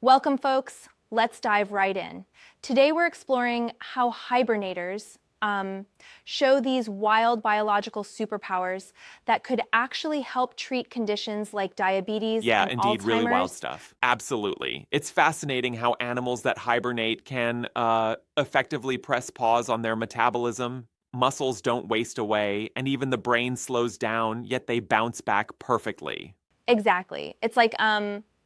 Welcome, folks. Let's dive right in. Today we're exploring how hibernators show these wild biological superpowers that could actually help treat conditions like diabetes Yeah, and indeed, really wild Alzheimer's. stuff. Absolutely. It's fascinating how animals that hibernate can effectively press pause on their metabolism. Muscles don't waste away, and even the brain slows down, yet they bounce back perfectly. Exactly. It's like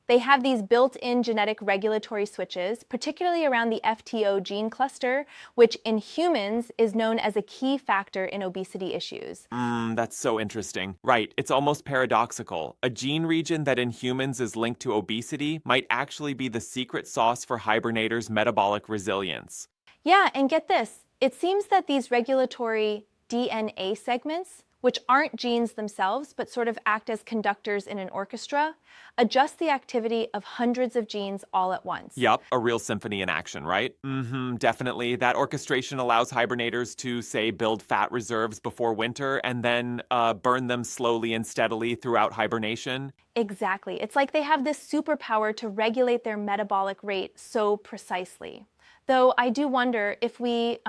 they have these built-in genetic regulatory switches, particularly around the FTO gene cluster, which in humans is known as a key factor in obesity issues. That's so interesting. Right, it's almost paradoxical. A gene region that in humans is linked to obesity might actually be the secret sauce for hibernators' metabolic resilience. Yeah, and get this. It seems that these regulatory DNA segments, which aren't genes themselves, but sort of act as conductors in an orchestra, adjust the activity of hundreds of genes all at once. Yup, a real symphony in action, right? Definitely. That orchestration allows hibernators to, say, build fat reserves before winter and then burn them slowly and steadily throughout hibernation. Exactly. It's like they have this superpower to regulate their metabolic rate so precisely. Though I do wonder if we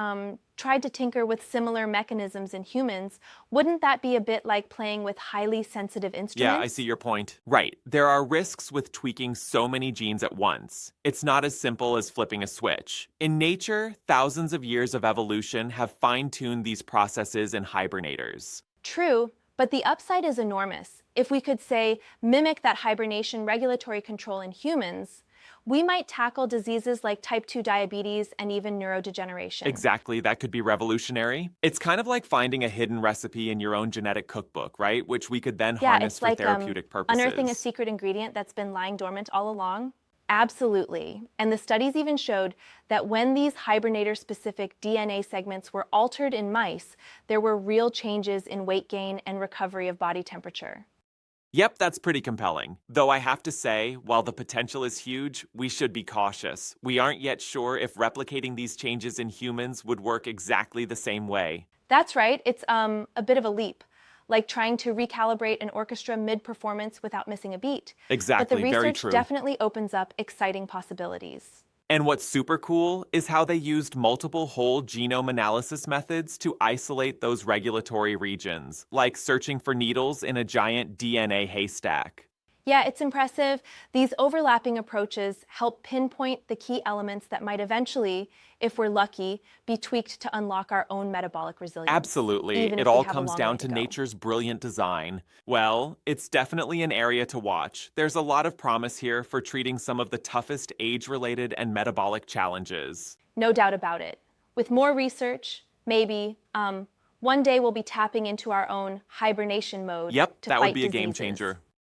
tried to tinker with similar mechanisms in humans, wouldn't that be a bit like playing with highly sensitive instruments? Yeah, I see your point. Right. There are risks with tweaking so many genes at once. It's not as simple as flipping a switch. In nature, thousands of years of evolution have fine-tuned these processes in hibernators. True, but the upside is enormous. If we could, say, mimic that hibernation regulatory control in humans, we might tackle diseases like type 2 diabetes and even neurodegeneration. Exactly, that could be revolutionary. It's kind of like finding a hidden recipe in your own genetic cookbook, right? Which we could then Yeah, harness it's for like therapeutic purposes. unearthing a secret ingredient that's been lying dormant all along. Absolutely. And the studies even showed that when these hibernator-specific DNA segments were altered in mice, there were real changes in weight gain and recovery of body temperature. Yep, that's pretty compelling. Though I have to say, while the potential is huge, we should be cautious. We aren't yet sure if replicating these changes in humans would work exactly the same way. That's right, it's a bit of a leap, like trying to recalibrate an orchestra mid-performance without missing a beat. But the Exactly, very research true. definitely opens up exciting possibilities. And what's super cool is how they used multiple whole genome analysis methods to isolate those regulatory regions, like searching for needles in a giant DNA haystack. Yeah, it's impressive. These overlapping approaches help pinpoint the key elements that might eventually, if we're lucky, be tweaked to unlock our own metabolic resilience. Absolutely. Even It if we all have a comes long down way to go. nature's brilliant design. Well, it's definitely an area to watch. There's a lot of promise here for treating some of the toughest age-related and metabolic challenges. No doubt about it. With more research, maybe, one day we'll be tapping into our own hibernation mode Yep, to that would fight be a game diseases. changer.